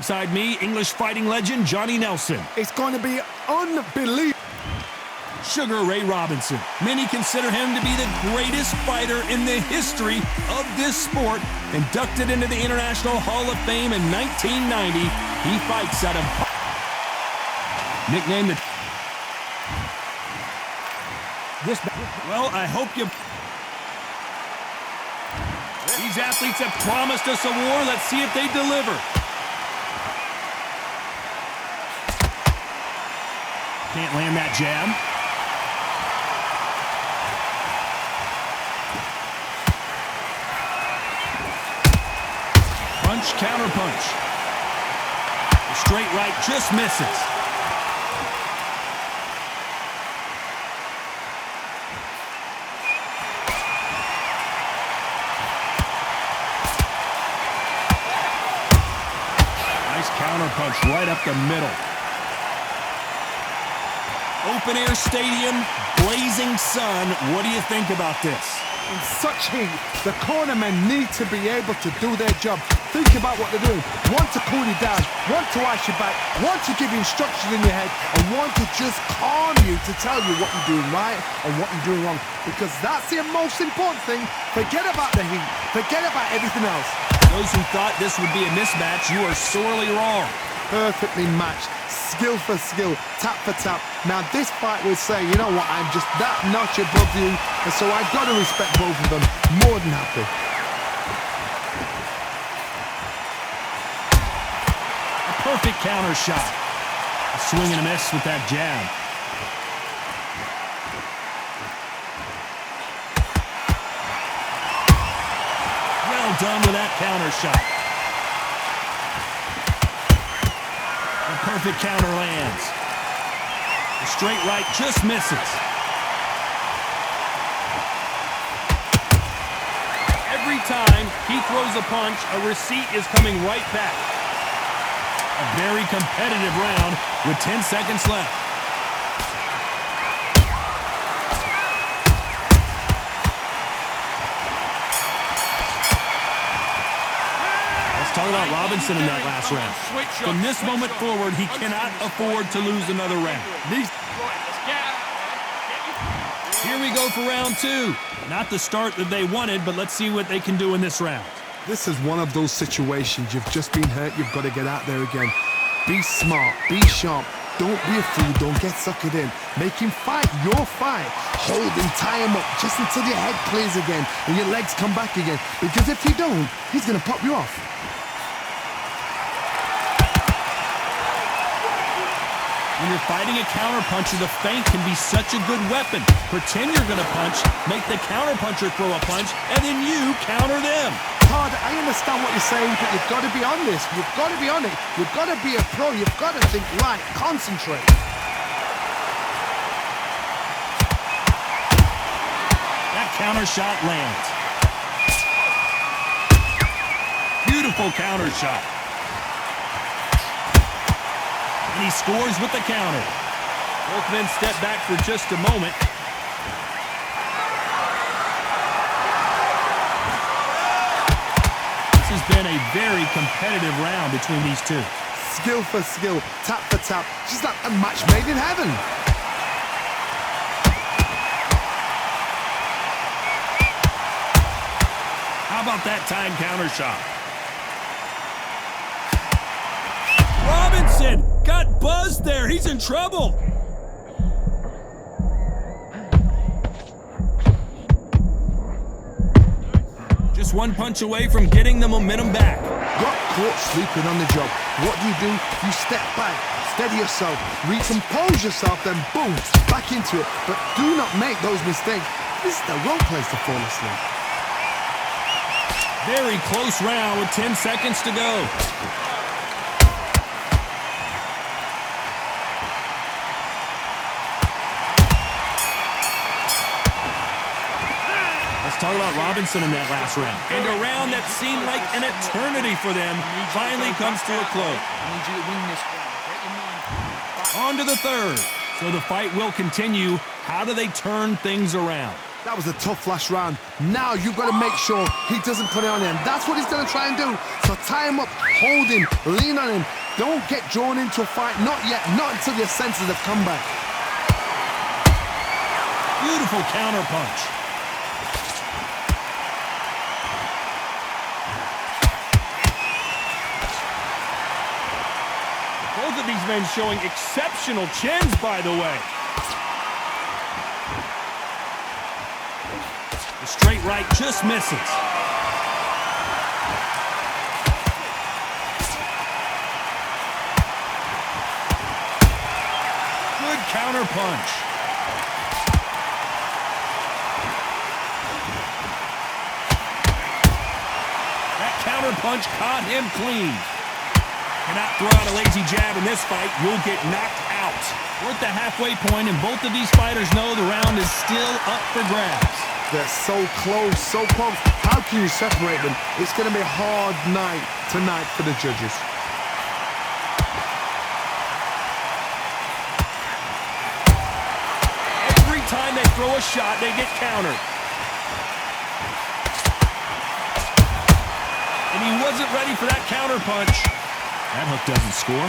Beside me, English fighting legend Johnny Nelson. It's going to be unbelievable. Sugar Ray Robinson. Many consider him to be the greatest fighter in the history of this sport. Inducted into the International Hall of Fame in 1990, he fights out of... Nicknamed the... Well, I hope you... These athletes have promised us a war. Let's see if they deliver. Can't land that jab. Punch, counter punch. The straight right just misses. Nice counter punch right up the middle. Open air stadium, blazing sun. What do you think about this? In such heat, the cornermen need to be able to do their job. Think about what they're doing. One to cool you down, one to ice you back, one to give you instructions in your head, and one to just calm you to tell you what you're doing right and what you're doing wrong. Because that's the most important thing. Forget about the heat. Forget about everything else. Those who thought this would be a mismatch, you are sorely wrong. Perfectly matched. Skill for skill, tap for tap. Now this fight will say, you know what, I'm just that notch above you, and so I've got to respect both of them. More than happy. A perfect counter shot. A swing and a miss with that jab. Well done with that counter shot. Perfect counter lands. The straight right just misses. Every time he throws a punch, a receipt is coming right back. A very competitive round with 10 seconds left. Talk about Robinson in that last round. From this moment forward, he cannot afford to lose another round. Here we go for round two. Not the start that they wanted, but let's see what they can do in this round. This is one of those situations. You've just been hurt. You've got to get out there again. Be smart. Be sharp. Don't be a fool. Don't get suckered in. Make him fight your fight. Hold him, tie him up just until your head clears again and your legs come back again. Because if you don't, he's going to pop you off. When you're fighting a counterpuncher, the feint can be such a good weapon. Pretend you're going to punch, make the counterpuncher throw a punch, and then you counter them. Todd, I understand what you're saying, but you've got to be on this. You've got to be on it. You've got to be a pro. You've got to think right. Concentrate. That counter shot lands. Beautiful counter shot. And he scores with the counter. Both men step back for just a moment. This has been a very competitive round between these two. Skill for skill, tap for tap. Just like a match made in heaven. How about that time counter shot? Robinson got buzzed there. He's in trouble. Just one punch away from getting the momentum back. Got caught sleeping on the job. What do? You step back, steady yourself, recompose yourself, then boom, back into it. But do not make those mistakes. This is the wrong place to fall asleep. Very close round with 10 seconds to go. Talk about Robinson in that last round. And a round that seemed like an eternity for them finally comes to a close. On to the third. So the fight will continue. How do they turn things around? That was a tough last round. Now you've got to make sure he doesn't put it on him. That's what he's going to try and do. So tie him up, hold him, lean on him. Don't get drawn into a fight. Not yet. Not until your senses have come back. Beautiful counter punch. Both of these men showing exceptional chins, by the way. The straight right just misses. Good counter punch. That counter punch caught him clean. Cannot throw out a lazy jab in this fight. You'll get knocked out. We're at the halfway point, and both of these fighters know the round is still up for grabs. They're so close, so close. How can you separate them? It's going to be a hard night tonight for the judges. Every time they throw a shot, they get countered. And he wasn't ready for that counter punch. That hook doesn't score.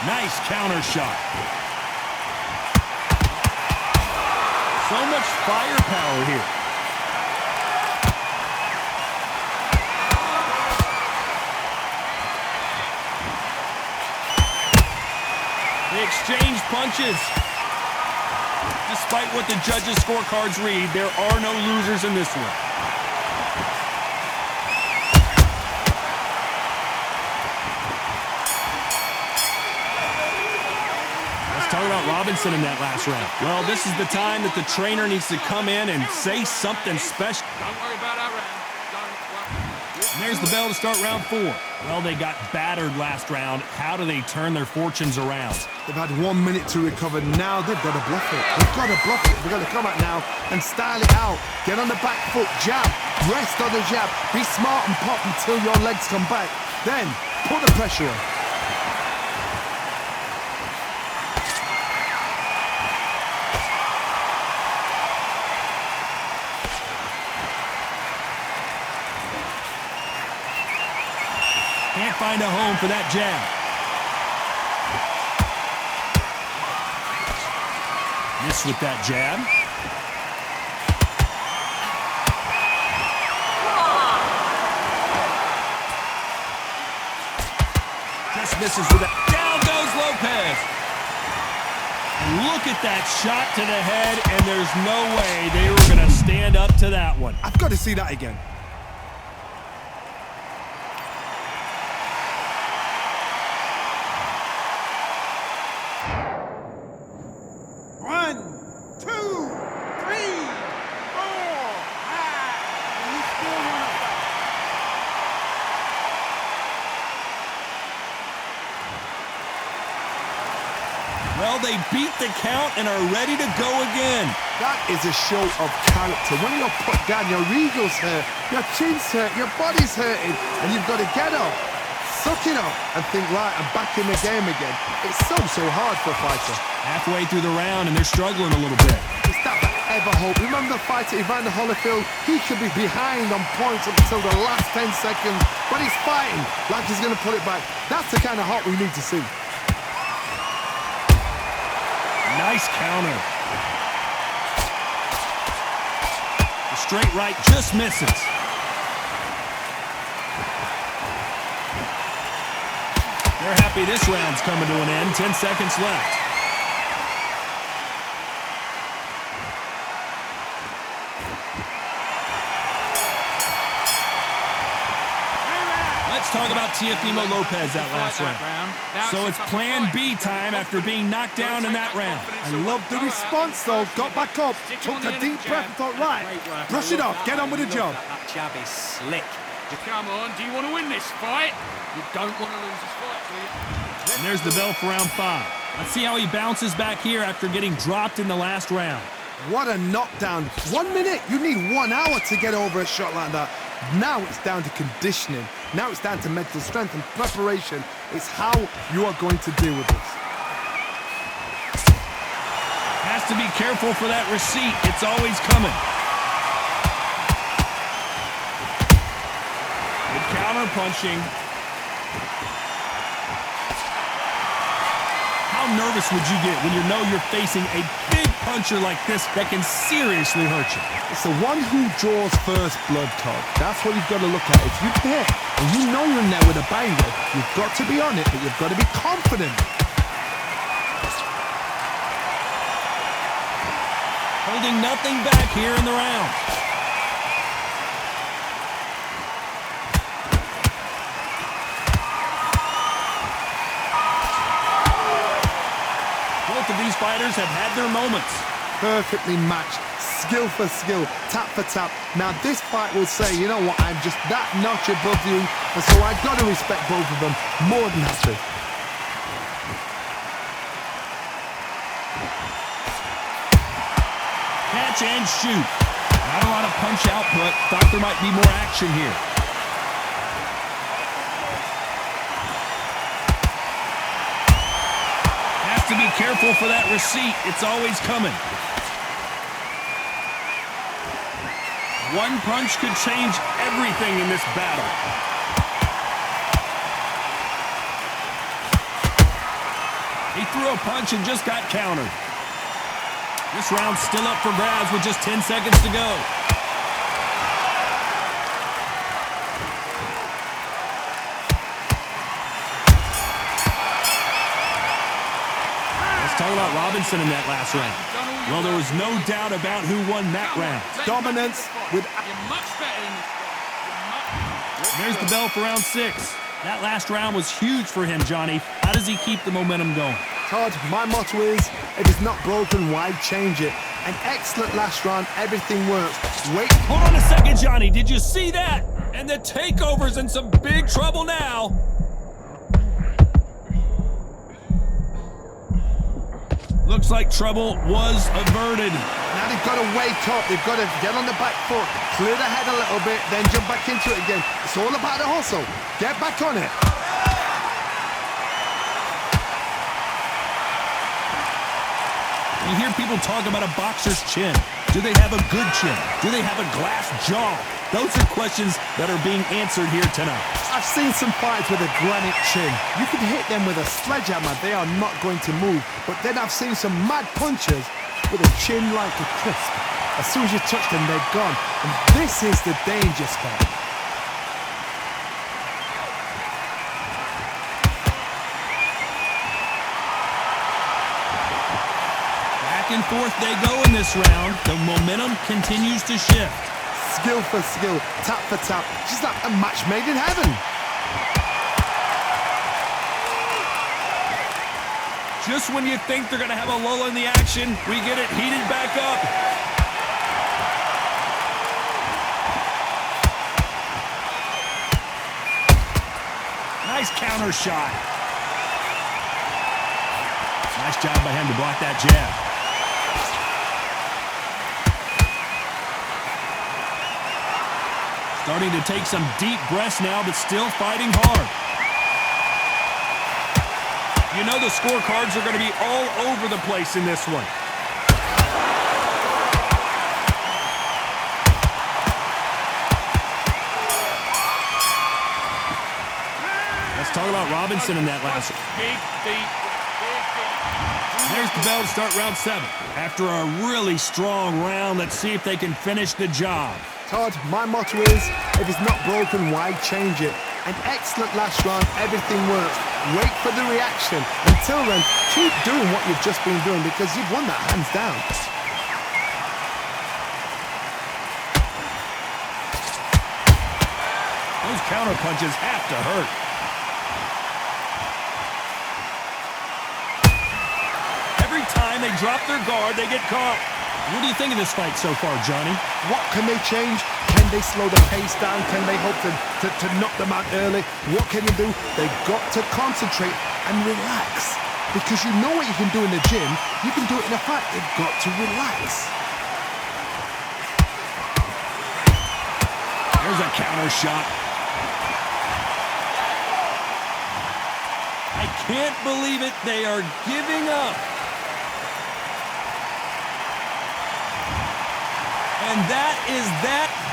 Nice counter shot. So much firepower here. They exchange punches. Despite what the judges' scorecards read, there are no losers in this one. Talk about Robinson in that last round. Well, this is the time that the trainer needs to come in and say something special. Don't worry about that round. And there's the bell to start round 4. Well, they got battered last round. How do they turn their fortunes around? They've had 1 minute to recover. Now they've got to bluff it. They've got to bluff it. They've got to come out now and style it out. Get on the back foot, jab, rest on the jab. Be smart and pop until your legs come back. Then put the pressure on. Can't find a home for that jab. Miss with that jab. Just misses with that. Down goes Lopez. And look at that shot to the head, and there's no way they were going to stand up to that one. I've got to see that again. Well, they beat the count and are ready to go again. That is a show of character. When you're put down, your ego's hurt, your chin's hurt, your body's hurting, and you've got to get up, suck it up, and think, right, I'm back in the game again. It's so hard for a fighter. Halfway through the round, and they're struggling a little bit. It's that ever hope. Remember the fighter, Evander Holyfield? He could be behind on points up until the last 10 seconds, but he's fighting like he's going to put it back. That's the kind of heart we need to see. Nice counter. The straight right just misses. They're happy this round's coming to an end. 10 seconds left. Let's talk about Teofimo Lopez that last round. So it's plan B time after being knocked down in that round. I love the response though. Got back up, took a deep breath and thought, right, brush it off, get on with the job. That jab is slick. Come on, do you want to win this fight? You don't want to lose this fight, do you? And there's the bell for round 5. Let's see how he bounces back here after getting dropped in the last round. What a knockdown. 1 minute, you need 1 hour to get over a shot like that. Now it's down to conditioning. Now it's down to mental strength and preparation. It's how you are going to deal with this. Has to be careful for that receipt. It's always coming. Good counter punching. How nervous would you get when you know you're facing a big puncher like this that can seriously hurt you? It's the one who draws first blood, Todd. That's what you've got to look at. If you hit and you know you're in there with a banger, you've got to be on it, but you've got to be confident. Holding nothing back here in the round. Both of these fighters have had their moments. Perfectly matched, skill for skill, tap for tap. Now this fight will say, you know what, I'm just that notch above you, and so I've got to respect both of them more than happy. Catch and shoot. Not a lot of punch output. Thought there might be more action here. Has to be careful for that receipt. It's always coming. One punch could change everything in this battle. He threw a punch and just got countered. This round's still up for grabs with just 10 seconds to go. Let's talk about Robinson in that last round. Well, there was no doubt about who won that round. Dominance with... You're much better than this guy. There's the bell for round 6. That last round was huge for him, Johnny. How does he keep the momentum going? Todd, my motto is, if it's not broken, why change it? An excellent last round, everything works. Wait. Hold on a second, Johnny. Did you see that? And the Takeover's in some big trouble now. Looks like trouble was averted. Now they've got to wake up. They've got to get on the back foot, clear the head a little bit, then jump back into it again. It's all about the hustle. Get back on it. You hear people talk about a boxer's chin. Do they have a good chin? Do they have a glass jaw? Those are questions that are being answered here tonight. I've seen some fights with a granite chin. You can hit them with a sledgehammer, they are not going to move. But then I've seen some mad punchers with a chin like a crisp. As soon as you touch them, they're gone. And this is the danger spot. Back and forth they go in this round. The momentum continues to shift. Skill for skill, tap for tap. Just like a match made in heaven. Just when you think they're going to have a lull in the action, we get it heated back up. Nice counter shot. Nice job by him to block that jab. Starting to take some deep breaths now, but still fighting hard. You know the scorecards are going to be all over the place in this one. Let's talk about Robinson in that last one. Big feet. There's the bell to start round 7. After a really strong round, let's see if they can finish the job. Todd, my motto is, if it's not broken, why change it? An excellent last round, everything works. Wait for the reaction. Until then, keep doing what you've just been doing because you've won that hands down. Those counter punches have to hurt. Every time they drop their guard, they get caught. What do you think of this fight so far, Johnny? What can they change? Can they slow the pace down? Can they hope to knock them out early? What can they do? They've got to concentrate and relax. Because you know what you can do in the gym, you can do it in a fight. They've got to relax. There's a counter shot. I can't believe it. They are giving up. And that is that.